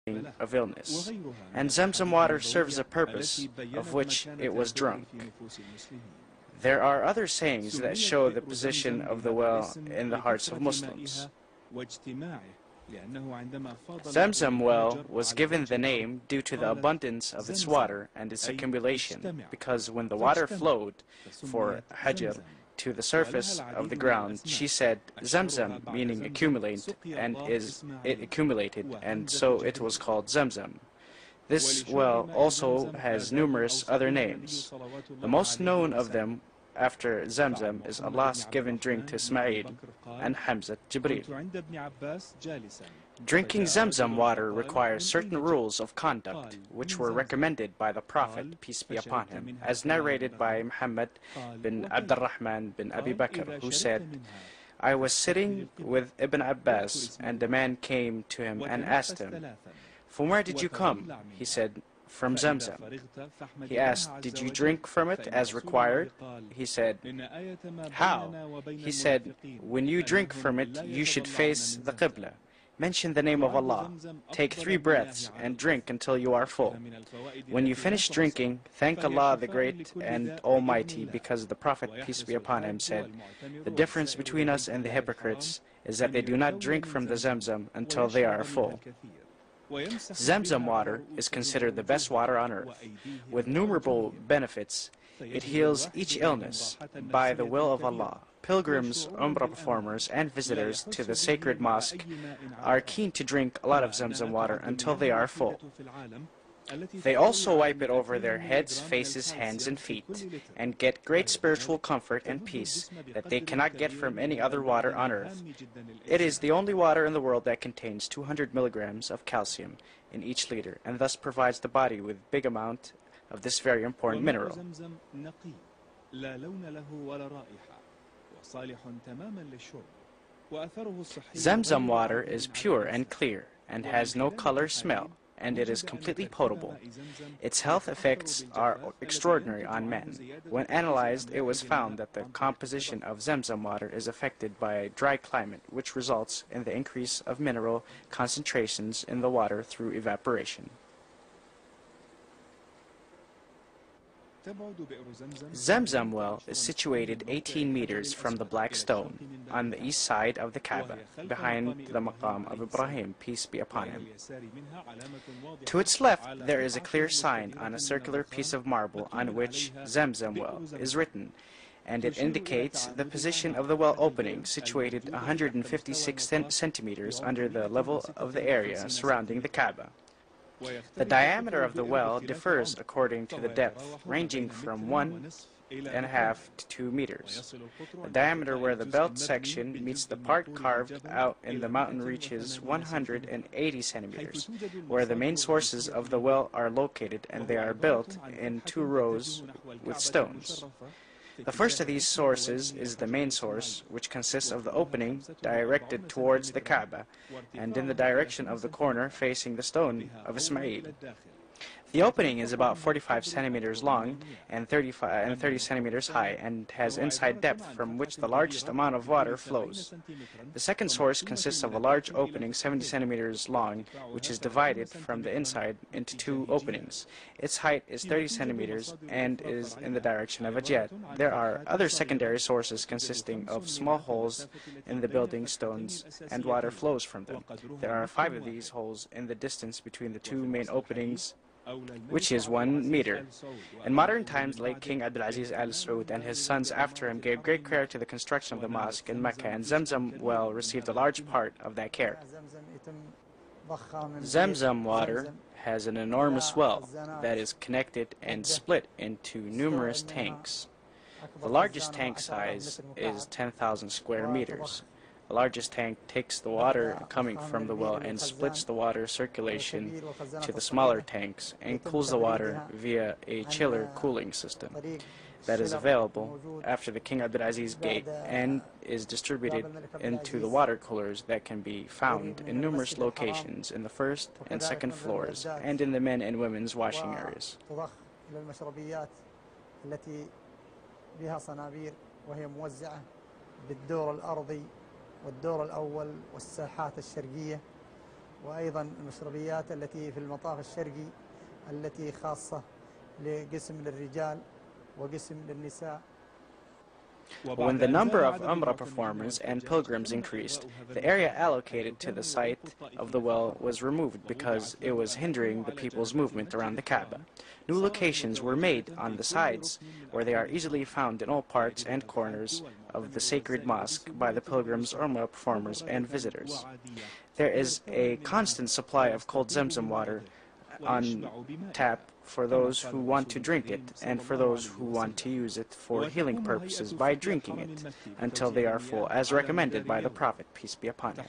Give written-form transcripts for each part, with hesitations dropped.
of illness, and Zamzam water serves a purpose of which it was drunk. There are other sayings that show the position of the well in the hearts of Muslims. Zamzam well was given the name due to the abundance of its water and its accumulation, because when the water flowed for Hajar to the surface of the ground, she said Zamzam, meaning accumulate, and it accumulated, and so it was called Zamzam. This well also has numerous other names. The most known of them after Zamzam is Allah's given drink to Ismail and Hamza Jibreel. Drinking Zamzam water requires certain rules of conduct which were recommended by the Prophet, peace be upon him, as narrated by Muhammad bin Abdurrahman bin Abi Bakr, who said, I was sitting with Ibn Abbas, and a man came to him and asked him, from where did you come? He said, from Zamzam. He asked, did you drink from it as required? He said, how? He said, when you drink from it, you should face the Qibla. Mention the name of Allah. Take 3 breaths and drink until you are full. When you finish drinking, thank Allah the Great and Almighty, because the Prophet, peace be upon him, said, the difference between us and the hypocrites is that they do not drink from the Zamzam until they are full. Zamzam water is considered the best water on earth. With innumerable benefits, it heals each illness by the will of Allah. Pilgrims, Umrah performers, and visitors to the sacred mosque are keen to drink a lot of Zamzam water until they are full. They also wipe it over their heads, faces, hands, and feet, and get great spiritual comfort and peace that they cannot get from any other water on earth. It is the only water in the world that contains 200 milligrams of calcium in each liter, and thus provides the body with a big amount of this very important mineral. Zamzam water is pure and clear, and has no color, smell, and it is completely potable. Its health effects are extraordinary on men. When analyzed, it was found that the composition of Zamzam water is affected by a dry climate, which results in the increase of mineral concentrations in the water through evaporation. Zamzam well is situated 18 meters from the Black Stone, on the east side of the Kaaba, behind the Maqam of Ibrahim, peace be upon him. To its left, there is a clear sign on a circular piece of marble on which Zamzam well is written, and it indicates the position of the well opening, situated 156 centimeters under the level of the area surrounding the Kaaba. The diameter of the well differs according to the depth, ranging from 1.5 to 2 meters. The diameter where the belt section meets the part carved out in the mountain reaches 180 centimeters, where the main sources of the well are located, and they are built in 2 rows with stones. The first of these sources is the main source, which consists of the opening directed towards the Kaaba, and in the direction of the corner facing the stone of Ismail. The opening is about 45 centimeters long and 30 centimeters high, and has inside depth from which the largest amount of water flows. The second source consists of a large opening 70 centimeters long, which is divided from the inside into 2 openings. Its height is 30 centimeters and is in the direction of a jet. There are other secondary sources consisting of small holes in the building stones, and water flows from them. There are 5 of these holes in the distance between the 2 main openings, which is 1 meter. In modern times, late King Abdulaziz Al Saud and his sons after him gave great care to the construction of the mosque in Mecca, and Zamzam well received a large part of that care. Zamzam water has an enormous well that is connected and split into numerous tanks. The largest tank size is 10,000 square meters. The largest tank takes the water coming from the well and splits the water circulation to the smaller tanks and cools the water via a chiller cooling system that is available after the King Abdulaziz Gate, and is distributed into the water coolers that can be found in numerous locations in the first and second floors and in the men and women's washing areas. والدور الأول والساحات الشرقية وأيضا المشربيات التي في المطاف الشرقي التي خاصة لقسم للرجال وقسم للنساء. When the number of Umrah performers and pilgrims increased, the area allocated to the site of the well was removed because it was hindering the people's movement around the Kaaba. New locations were made on the sides where they are easily found in all parts and corners of the sacred mosque by the pilgrims, Umrah performers, and visitors. There is a constant supply of cold Zamzam water on tap for those who want to drink it and for those who want to use it for healing purposes by drinking it until they are full, as recommended by the Prophet, peace be upon him.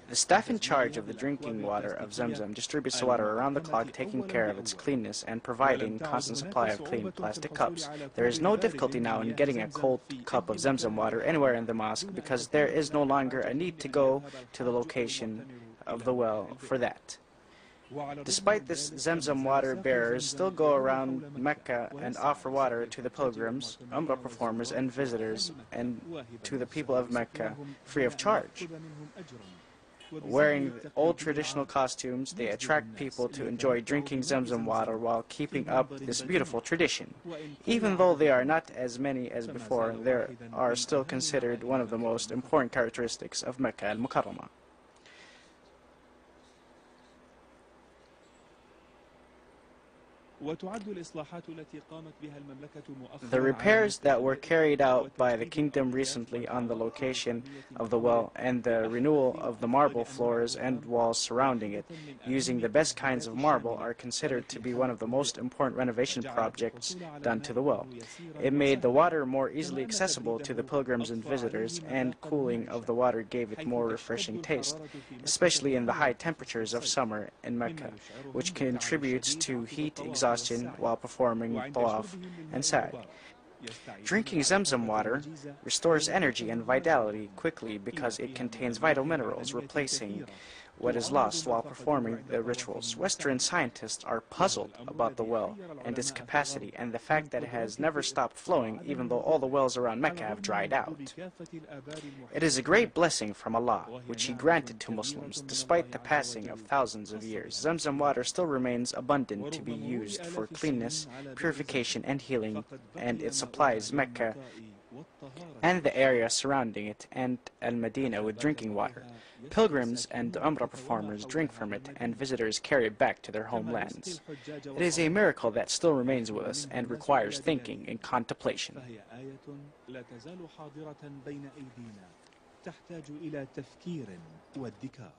The staff in charge of the drinking water of Zamzam distributes the water around the clock, taking care of its cleanness and providing constant supply of clean plastic cups. There is no difficulty now in getting a cold cup of Zamzam water anywhere in the mosque because there is no longer a need to go to the location of the well for that. Despite this, Zamzam water bearers still go around Mecca and offer water to the pilgrims, Umrah performers, and visitors, and to the people of Mecca free of charge. Wearing old traditional costumes, they attract people to enjoy drinking Zamzam water while keeping up this beautiful tradition. Even though they are not as many as before, they are still considered one of the most important characteristics of Mecca al-Mukarramah. The repairs that were carried out by the kingdom recently on the location of the well and the renewal of the marble floors and walls surrounding it using the best kinds of marble are considered to be one of the most important renovation projects done to the well. It made the water more easily accessible to the pilgrims and visitors, and cooling of the water gave it more refreshing taste, especially in the high temperatures of summer in Mecca, which contributes to heat exhaustion while performing tawaf and sa'i. Drinking Zamzam water restores energy and vitality quickly because it contains vital minerals, replacing what is lost while performing the rituals. Western scientists are puzzled about the well and its capacity and the fact that it has never stopped flowing even though all the wells around Mecca have dried out. It is a great blessing from Allah, which He granted to Muslims. Despite the passing of thousands of years, Zamzam water still remains abundant to be used for cleanness, purification, and healing, and it supplies Mecca and the area surrounding it and Al-Madinah with drinking water. Pilgrims and Umrah performers drink from it, and visitors carry it back to their homelands. It is a miracle that still remains with us and requires thinking and contemplation. تحتاج إلى تفكير وادكار.